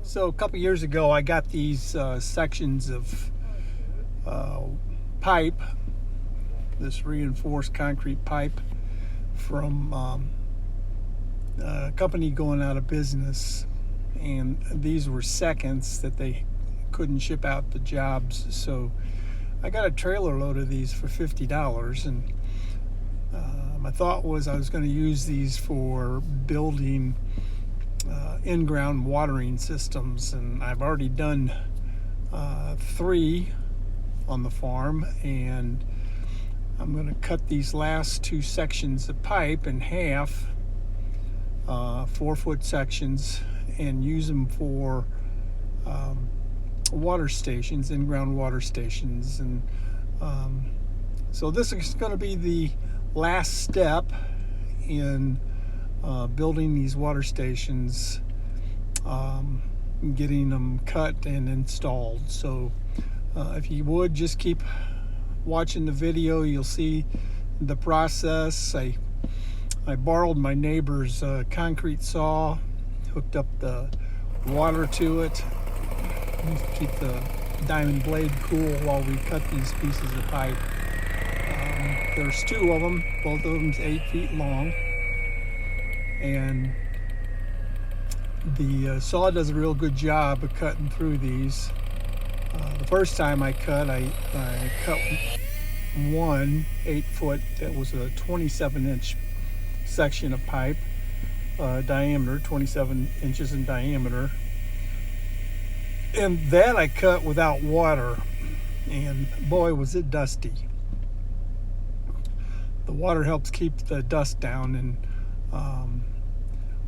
So a couple years ago, I got these sections of pipe, this reinforced concrete pipe, from a company going out of business, and these were seconds that they couldn't ship out the jobs. So I got a trailer load of these for $50, and my thought was I was going to use these for building in-ground watering systems, and I've already done 3 on the farm, and I'm going to cut these last 2 sections of pipe in half, 4-foot sections, and use them for water stations, in-ground water stations. And so this is going to be the last step in building these water stations, getting them cut and installed. So if you would just keep watching the video, you'll see the process. I borrowed my neighbor's concrete saw, hooked up the water to it, keep the diamond blade cool while we cut these pieces of pipe. There's 2 of them, both of them's 8 feet long, and the saw does a real good job of cutting through these. The first time I cut, I cut one 8-foot that was a 27-inch section of pipe, diameter, 27 inches in diameter, and that I cut without water, and boy was it dusty. The water helps keep the dust down, and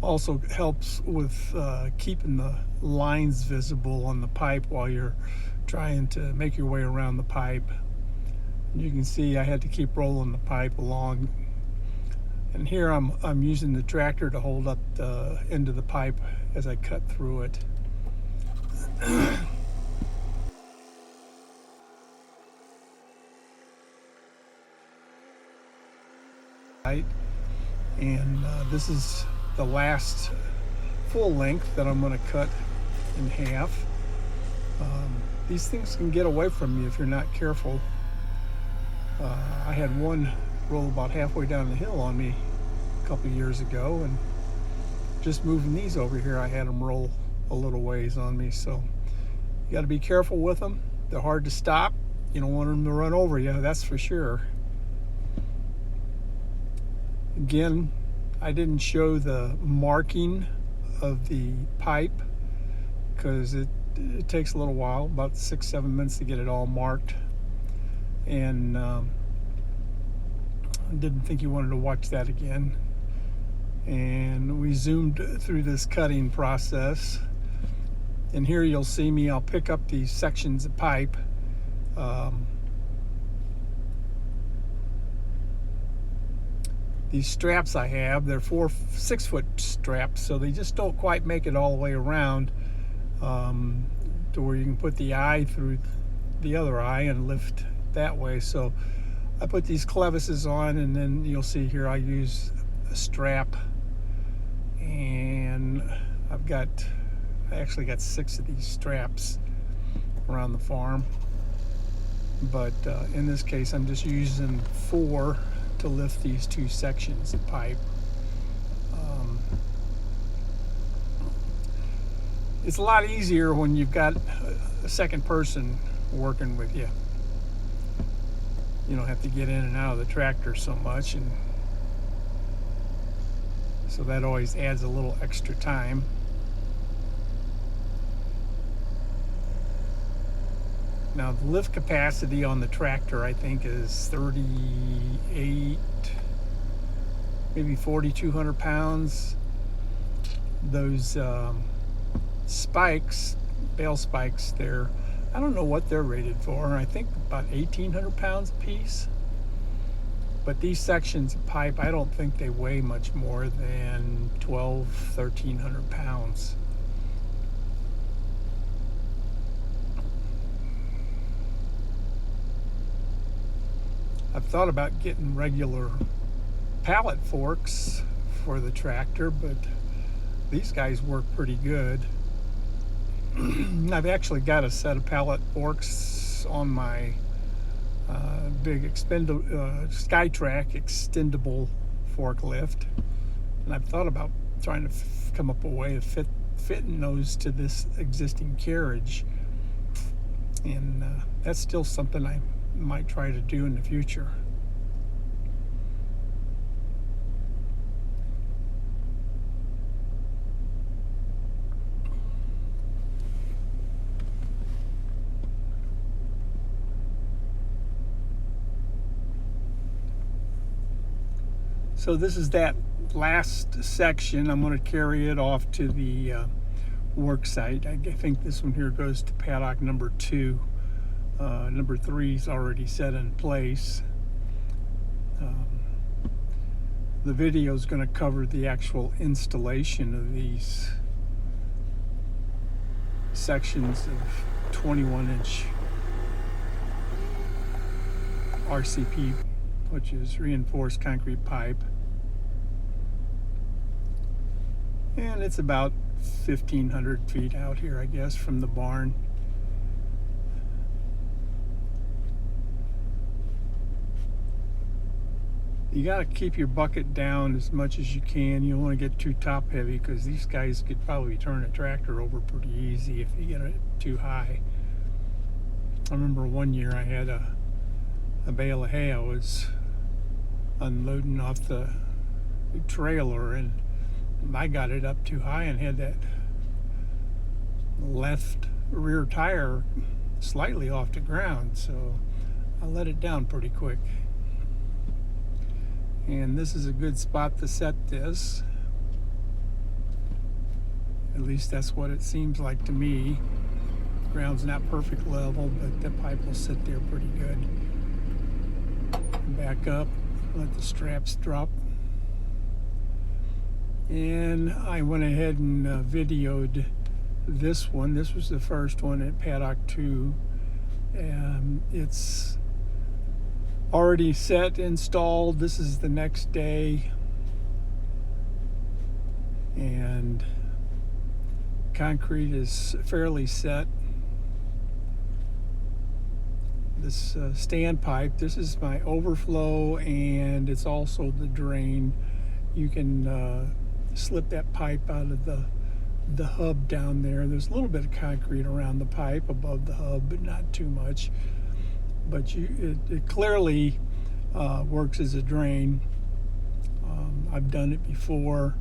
also helps with keeping the lines visible on the pipe while you're trying to make your way around the pipe. You can see I had to keep rolling the pipe along, and here I'm using the tractor to hold up the end of the pipe as I cut through it. Right, and this is the last full length that I'm going to cut in half. These things can get away from you if you're not careful. I had one roll about halfway down the hill on me a couple years ago, and just moving these over here, I had them roll a little ways on me. So you got to be careful with them. They're hard to stop. You don't want them to run over you, that's for sure. Again, I didn't show the marking of the pipe because it takes a little while, about 6-7 minutes to get it all marked, and I didn't think you wanted to watch that again. And we zoomed through this cutting process, and here you'll see me, I'll pick up these sections of pipe. These straps I have, they're 6-foot straps, so they just don't quite make it all the way around to where you can put the eye through the other eye and lift that way. So I put these clevises on, and then you'll see here I use a strap, and I actually got 6 of these straps around the farm, but in this case I'm just using 4 to lift these 2 sections of pipe. It's a lot easier when you've got a second person working with you. You don't have to get in and out of the tractor so much, and so that always adds a little extra time. Now the lift capacity on the tractor I think is 38, maybe 4,200 pounds. Those spikes, bale spikes, I don't know what they're rated for. I think about 1,800 pounds a piece. But these sections of pipe, I don't think they weigh much more than 1,300 pounds. I've thought about getting regular pallet forks for the tractor, but these guys work pretty good. I've actually got a set of pallet forks on my big SkyTrack extendable forklift, and I've thought about trying to come up with a way of fitting those to this existing carriage, and that's still something I might try to do in the future. So this is that last section. I'm going to carry it off to the work site. I think this one here goes to paddock number 2. Number 3 is already set in place. The video is going to cover the actual installation of these sections of 21-inch RCP, which is reinforced concrete pipe. And it's about 1,500 feet out here, I guess, from the barn. You got to keep your bucket down as much as you can. You don't want to get too top heavy, because these guys could probably turn a tractor over pretty easy if you get it too high. I remember one year I had a bale of hay I was unloading off the trailer, and I got it up too high and had that left rear tire slightly off the ground, so I let it down pretty quick. And this is a good spot to set this. At least that's what it seems like to me. The ground's not perfect level, but the pipe will sit there pretty good. Back up, let the straps drop. And I went ahead and videoed this one. This was the first one at paddock 2. And it's already set, installed. This is the next day, and concrete is fairly set. This standpipe, this is my overflow, and it's also the drain. You can slip that pipe out of the hub down there. There's a little bit of concrete around the pipe above the hub, but not too much. But it clearly works as a drain. I've done it before.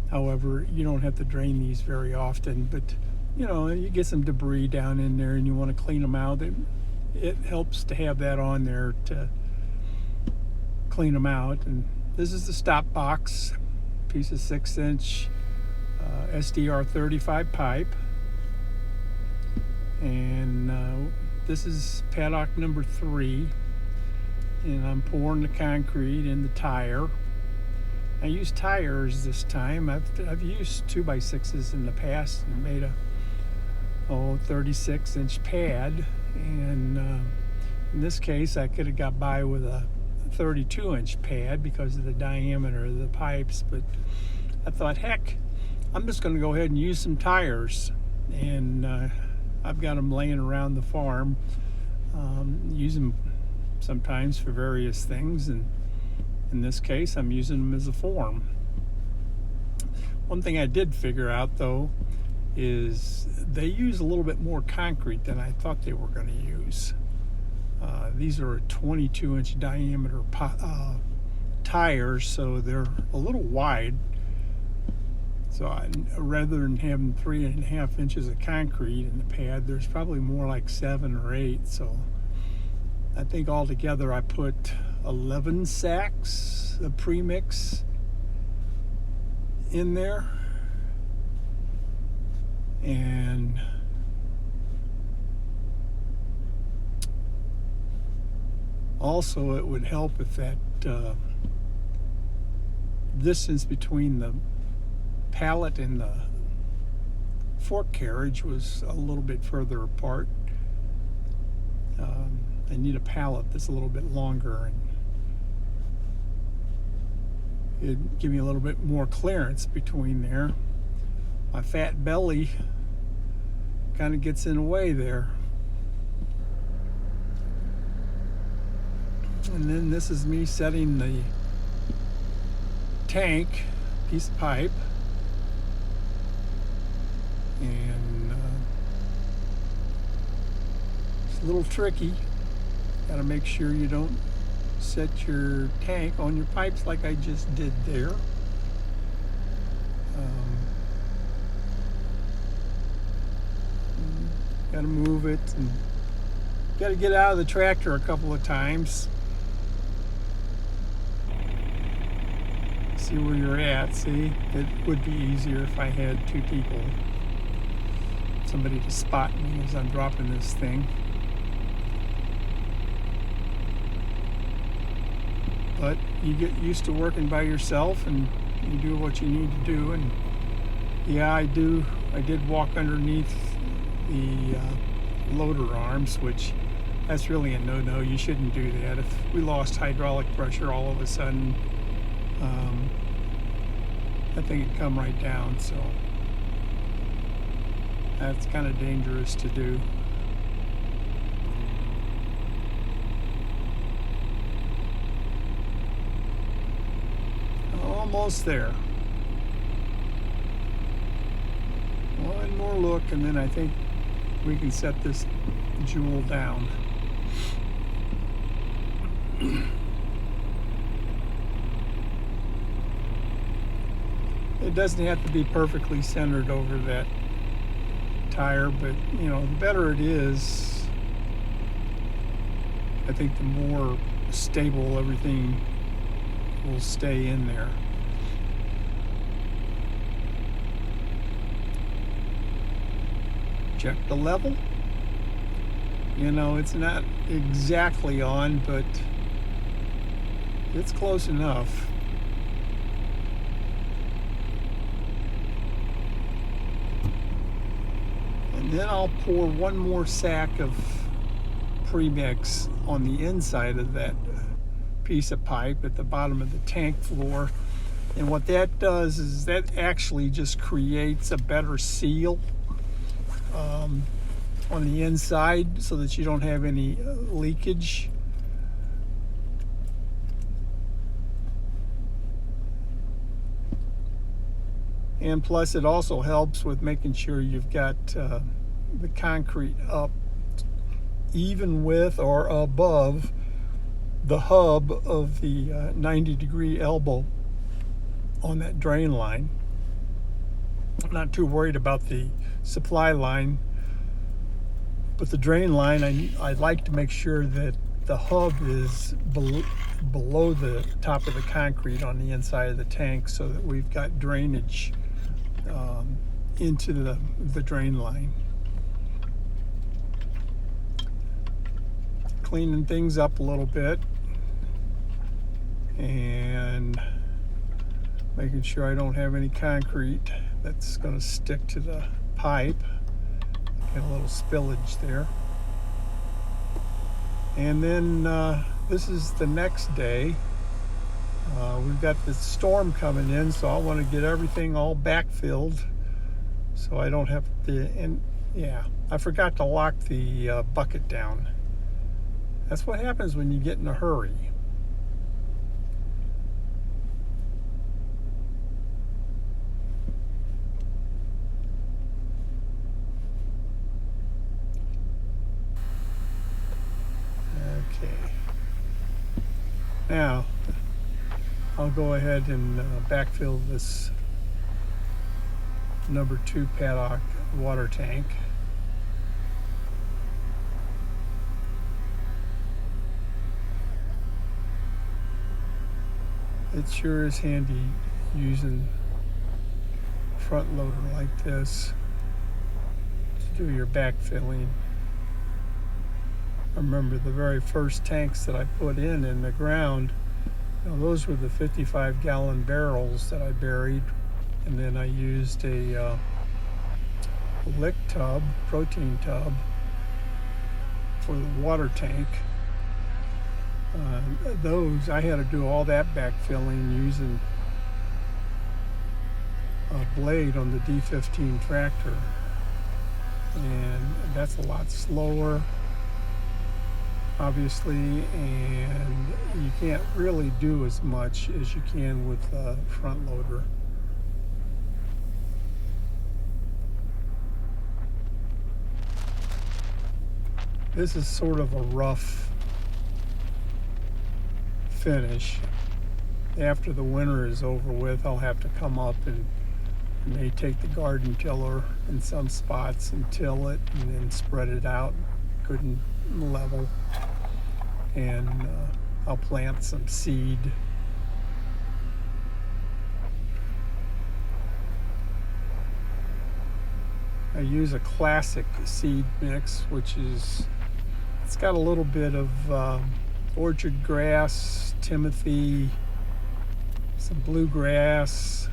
However, you don't have to drain these very often, but you get some debris down in there and you want to clean them out. It helps to have that on there to clean them out. And this is the stop box, piece of 6-inch SDR 35 pipe, and this is paddock number 3, and I'm pouring the concrete in the tire. I used tires this time. I've used 2x6s in the past and made a 36-inch pad, and in this case I could have got by with a 32-inch pad because of the diameter of the pipes, but I thought, heck, I'm just going to go ahead and use some tires, and I've got them laying around the farm. Use them sometimes for various things, and in this case I'm using them as a form. One thing I did figure out though is they use a little bit more concrete than I thought they were going to use. These are a 22-inch diameter tires, so they're a little wide. So rather than having 3.5 inches of concrete in the pad, there's probably more like 7 or 8. So I think altogether I put 11 sacks of premix in there. And also it would help if that distance between the pallet and the fork carriage was a little bit further apart. I need a pallet that's a little bit longer, and it'd give me a little bit more clearance between there. My fat belly kind of gets in the way there. And then this is me setting the tank, piece of pipe, and it's a little tricky. Got to make sure you don't set your tank on your pipes like I just did there. Got to move it, and got to get out of the tractor a couple of times. See where you're at. See, it would be easier if I had two people, somebody to spot me as I'm dropping this thing. But you get used to working by yourself, and you do what you need to do. And yeah, I did walk underneath the loader arms, which that's really a no-no. You shouldn't do that. If we lost hydraulic pressure all of a sudden, that thing would come right down. So that's kind of dangerous to do. Almost there. One more look, and then I think we can set this jewel down. It doesn't have to be perfectly centered over that tire, but you know, the better it is, I think the more stable everything will stay in there. Check the level. You know, it's not exactly on, but it's close enough. And then I'll pour one more sack of premix on the inside of that piece of pipe at the bottom of the tank floor. And what that does is that actually just creates a better seal on the inside so that you don't have any leakage. And plus it also helps with making sure you've got the concrete up even with or above the hub of the 90-degree elbow on that drain line. I'm not too worried about the supply line, but the drain line, I like to make sure that the hub is below the top of the concrete on the inside of the tank, so that we've got drainage into the drain line. Cleaning things up a little bit and making sure I don't have any concrete that's going to stick to the pipe. Got a little spillage there. And then this is the next day. We've got this storm coming in, so I want to get everything all backfilled so I don't have to. And yeah, I forgot to lock the bucket down. That's what happens when you get in a hurry. Okay. Now, I'll go ahead and backfill this number 2 paddock water tank. It sure is handy using a front loader like this to do your backfilling. I remember the very first tanks that I put in the ground, you know, those were the 55-gallon barrels that I buried, and then I used a lick tub, protein tub, for the water tank. Those, I had to do all that backfilling using a blade on the D15 tractor. and that's a lot slower, obviously, and you can't really do as much as you can with the front loader. This is sort of a rough finish. After the winter is over with, I'll have to come up and may take the garden tiller in some spots and till it and then spread it out good and level, and I'll plant some seed. I use a classic seed mix, which is, it's got a little bit of orchard grass, timothy, some bluegrass.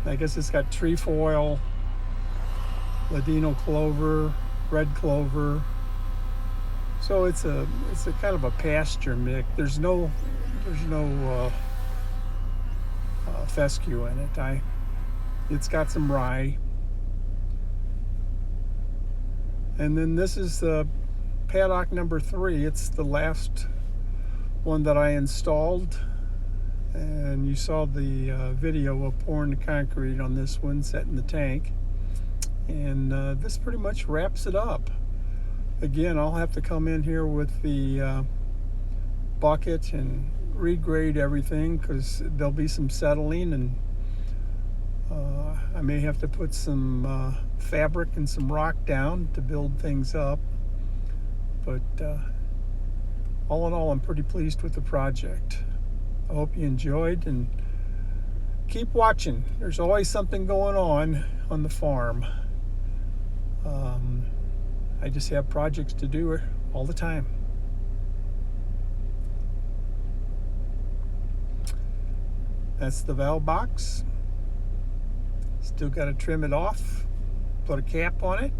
I guess it's got trefoil, ladino clover, red clover. So it's a kind of a pasture mix. There's no fescue in it. It's got some rye. And then this is the paddock number 3. It's the last one that I installed. And you saw the video of pouring the concrete on this one, setting the tank. And this pretty much wraps it up. Again, I'll have to come in here with the bucket and regrade everything, because there'll be some settling, and I may have to put some fabric and some rock down to build things up. But all in all, I'm pretty pleased with the project. I hope you enjoyed, and keep watching. There's always something going on the farm. I just have projects to do all the time. That's the valve box. Still got to trim it off, put a cap on it,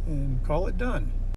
and call it done.